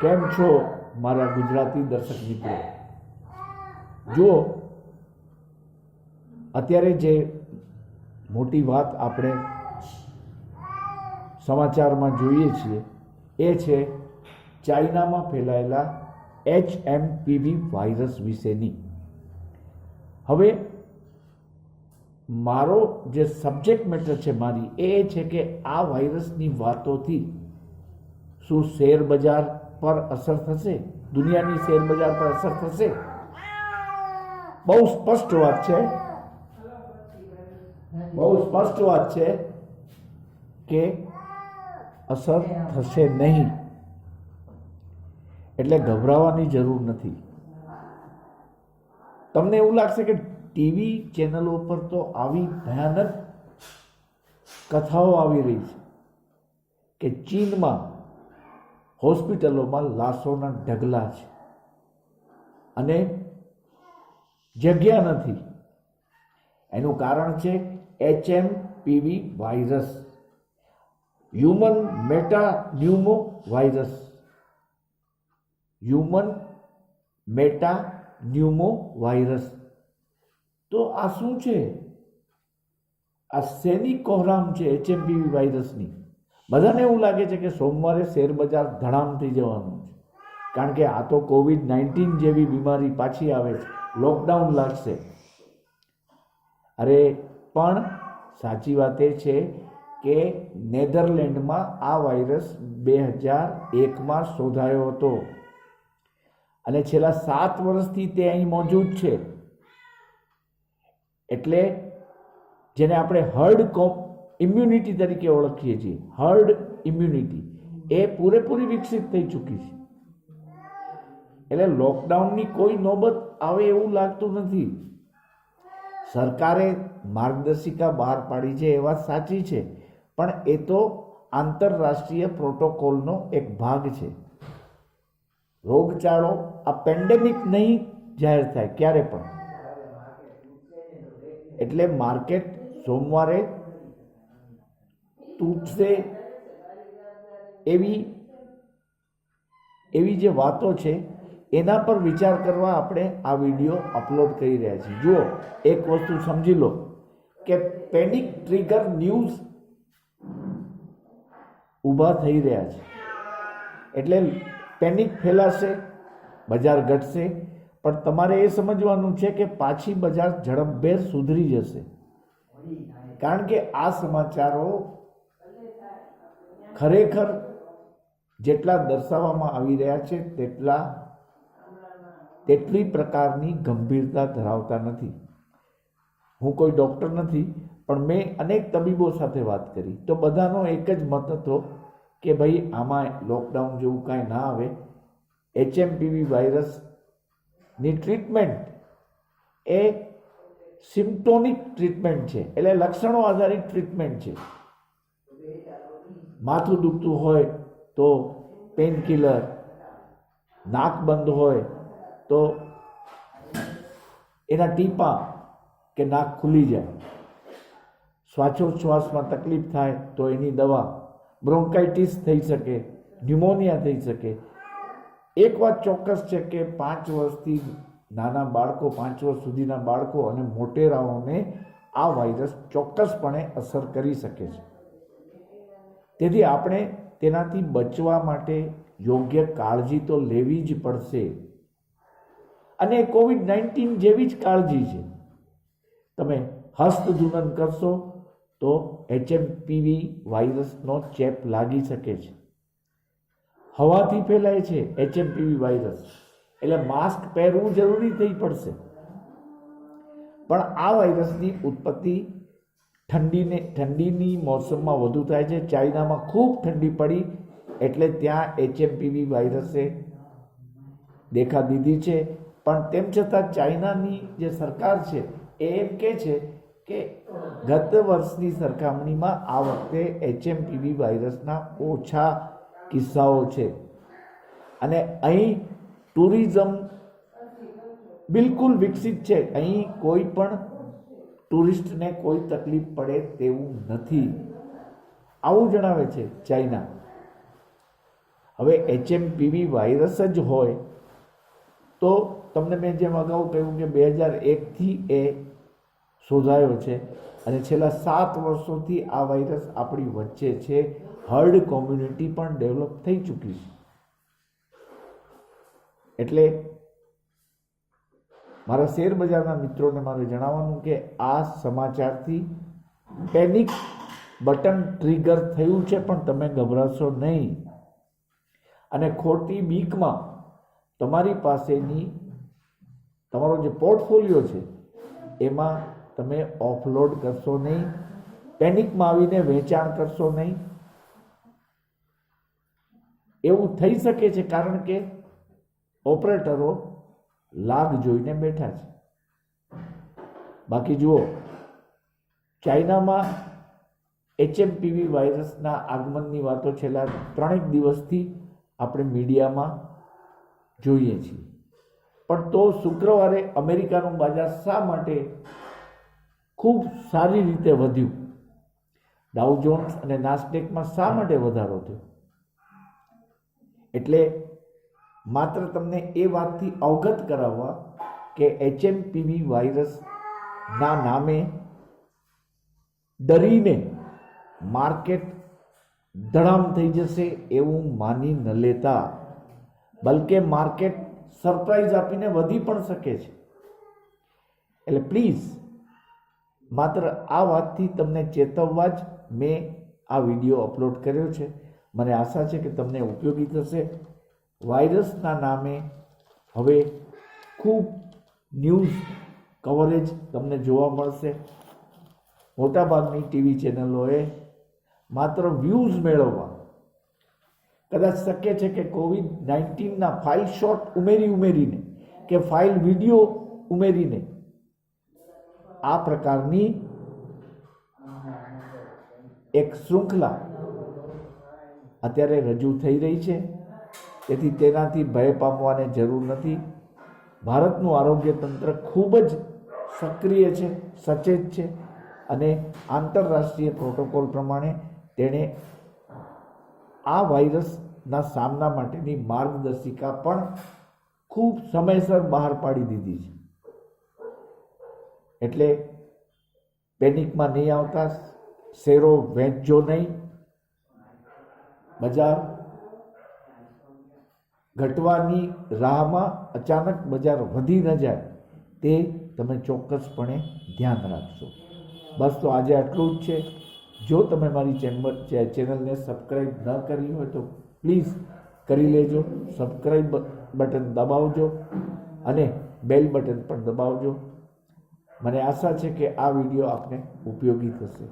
કેમ છો મારા ગુજરાતી દર્શક મિત્રો? જો અત્યારે જે મોટી વાત આપણે સમાચારમાં જોઈએ છીએ એ છે ચાઇનામાં ફેલાયેલા HMPV વાયરસ વિશેની. હવે મારો જે સબ્જેક્ટ મેટર છે મારી એ છે કે આ વાયરસની વાતોથી શું શેર બજાર પર અસર થશે, દુનિયાની શેર બજાર પર અસર થશે? બહુ સ્પષ્ટ વાત છે, કે અસર થશે નહીં, એટલે ગભરાવાની જરૂર નથી. તમને એવું લાગશે કે ટીવી ચેનલો પર તો આવી ભયાનક કથાઓ આવી રહી છે કે ચીનમાં હોસ્પિટલોમાં લાશોના ઢગલા છે અને જગ્યા નથી. એનું કારણ છે HMPV virus, human metapneumovirus. Human metapneumovirus. તો આ શું છે? આ શેની કોહરામ છે HMPV વાયરસની? બધાને એવું લાગે છે કે સોમવારે શેર બજાર ધડામ થઈ જવાનું છે, કારણ કે આ તો COVID-19 જેવી બીમારી પાછી આવે છે, લોકડાઉન લાગશે. અરે પણ સાચી વાત એ છે કે નેધરલેન્ડમાં આ વાયરસ 2001માં શોધાયો હતો અને છેલ્લા 7 વર્ષથી તે અહીં મોજૂદ છે. એટલે જેને આપણે હર્ડ ઇમ્યુનિટી તરીકે ઓળખીએ છીએ, હર્ડ ઇમ્યુનિટી એ પૂરેપૂરી વિકસિત થઈ ચૂકી છે. એટલે લોકડાઉનની કોઈ નોબત આવે એવું લાગતું નથી. સરકારે માર્ગદર્શિકા બહાર પાડી છે એ વાત સાચી છે, પણ એ તો આંતરરાષ્ટ્રીય પ્રોટોકોલનો એક ભાગ છે. રોગચાળો આ પેન્ડેમિક નહીં જાહેર થાય ક્યારે પણ. એટલે માર્કેટ સોમવારે તૂટશે એવી જે વાતો છે એના પર વિચાર કરવા આપણે આ વિડીયો અપલોડ કરી રહ્યા છીએ. જુઓ, એક વસ્તુ સમજી લો કે પેનિક ટ્રિગર ન્યૂઝ ઊભા થઈ રહ્યા છે. એટલે પેનિક ફેલાશે, બજાર ઘટશે, પણ તમારે એ સમજવાનું છે કે પાછી બજાર ઝડપભેર સુધરી જશે. કારણ કે આ સમાચારો ખરેખર જેટલા દર્શાવવામાં આવી રહ્યા છે તેટલી પ્રકારની ગંભીરતા ધરાવતા નથી. હું કોઈ ડૉક્ટર નથી, પણ મેં અનેક તબીબો સાથે વાત કરી તો બધાનો એક જ મત હતો કે ભાઈ આમાં લોકડાઉન જેવું કાંઈ ના આવે. HMPV વાયરસની ટ્રીટમેન્ટ એ સિમ્પ્ટોમિક ટ્રીટમેન્ટ છે, એટલે લક્ષણો આધારિત ટ્રીટમેન્ટ છે. માથું દુખતું હોય તો પેનકિલર, નાક બંધ હોય તો એના ટીપા કે નાક ખુલી જાય, શ્વાસોચ્છ્વાસમાં તકલીફ થાય તો એની દવા, બ્રોન્કાઇટિસ થઈ શકે, ન્યુમોનિયા થઈ શકે. એક વાત ચોક્કસ છે કે 5 વર્ષથી નાના બાળકો, 5 વર્ષ સુધીના બાળકો અને મોટેરાઓને આ વાયરસ ચોક્કસપણે અસર કરી શકે છે. તેથી આપણે તેનાથી બચવા માટે યોગ્ય કાળજી તો લેવી જ પડશે, અને COVID-19 જેવી જ કાળજી છે. તમે હસ્તધૂનન કરશો તો HMPV વાયરસનો ચેપ લાગી શકે છે. હવાથી ફેલાય છે HMPV વાયરસ, એટલે માસ્ક પહેરવું જરૂરી થઈ પડશે. પણ આ વાયરસની ઉત્પત્તિ ઠંડીની મોસમમાં વધુ થાય છે. ચાઇનામાં ખૂબ ઠંડી પડી એટલે ત્યાં HMPV વાયરસે દેખા દીધી છે. પણ તેમ છતાં ચાઇનાની જે સરકાર છે એ એમ કહે છે કે ગત વર્ષની સરખામણીમાં આ વખતે HMPV વાયરસના ઓછા કિસ્સાઓ છે, અને અહીં ટુરિઝમ બિલકુલ વિકસિત છે. અહીં કોઈ પણ ટુરિસ્ટને કોઈ તકલીફ પડે તેવું નથી, આવું જણાવે છે ચાઇના. હવે HMPV વાયરસ જ હોય તો તમને મેં જેમ અગાઉ કહ્યું કે 2001થી એ શોધાયો છે અને છેલ્લા 7 વર્ષોથી આ વાયરસ આપણી વચ્ચે છે. હર્ડ કોમ્યુનિટી પણ ડેવલપ થઈ ચૂકી છે. એટલે મારા શેર બજારના મિત્રોને મારે જણાવવાનું કે આ સમાચારથી પેનિક બટન ટ્રિગર થયું છે, પણ તમે ગભરાશો નહીં અને ખોટી બીકમાં તમારી પાસેની તમારો જે પોર્ટફોલિયો છે એમાં તમે ઓફલોડ કરશો નહીં, પેનિકમાં આવીને વેચાણ કરશો નહીં. એવું થઈ શકે છે કારણ કે ઓપરેટરો લાગ જોઈને બેઠા છે. બાકી જુઓ, ચાઇનામાં HMPV વાયરસના આગમનની વાતો છેલ્લા 3 દિવસથી આપણે મીડિયામાં જોઈએ છીએ, પણ તો શુક્રવારે અમેરિકાનું બજાર શા માટે ખૂબ સારી રીતે વધ્યું? ડાઉ જોન્સ અને નાસ્ડેકમાં શા માટે વધારો થયો? એટલે માત્ર તમને એ વાતથી અવગત કરાવવા કે HMPV વાયરસના નામે ડરીને માર્કેટ ધડામ થઈ જશે એવું માની ન લેતા, બલકે માર્કેટ સરપ્રાઈઝ આપીને વધી પણ શકે છે. એટલે પ્લીઝ માત્ર આ વાતથી તમને ચેતવવા જ મેં આ વિડીયો અપલોડ કર્યો છે. મને આશા છે કે તમને ઉપયોગી થશે. વાયરસના નામે હવે ખૂબ ન્યૂઝ કવરેજ તમને જોવા મળશે. મોટાભાગની ટીવી ચેનલોએ માત્ર વ્યૂઝ મેળવવા, કદાચ શક્ય છે કે COVID-19ના ફાઇલ શોટ ઉમેરીને કે ફાઇલ વિડીયો ઉમેરીને આ પ્રકારની એક શૃંખલા અત્યારે રજૂ થઈ રહી છે. તેથી તેનાથી ભય પામવાની જરૂર નથી. ભારતનું આરોગ્ય તંત્ર ખૂબ જ સક્રિય છે, સચેત છે અને આંતરરાષ્ટ્રીય પ્રોટોકોલ પ્રમાણે તેણે આ વાયરસના સામના માટેની માર્ગદર્શિકા પણ ખૂબ સમયસર બહાર પાડી દીધી છે. એટલે પેનિકમાં નહીં આવતા, શેરો વેચજો નહીં. બજાર ઘટવાની રાહમાં અચાનક બજાર વધી ન જાય તે તમે ચોક્કસપણે ધ્યાન રાખશો. બસ તો આજે આટલું જ છે. જો તમે મારી ચેનલને સબસ્ક્રાઈબ ન કરી હોય તો પ્લીઝ કરી લેજો. સબસ્ક્રાઈબ બટન દબાવજો અને બેલ બટન પણ દબાવજો. મને આશા છે કે આ વિડીયો આપને ઉપયોગી થશે.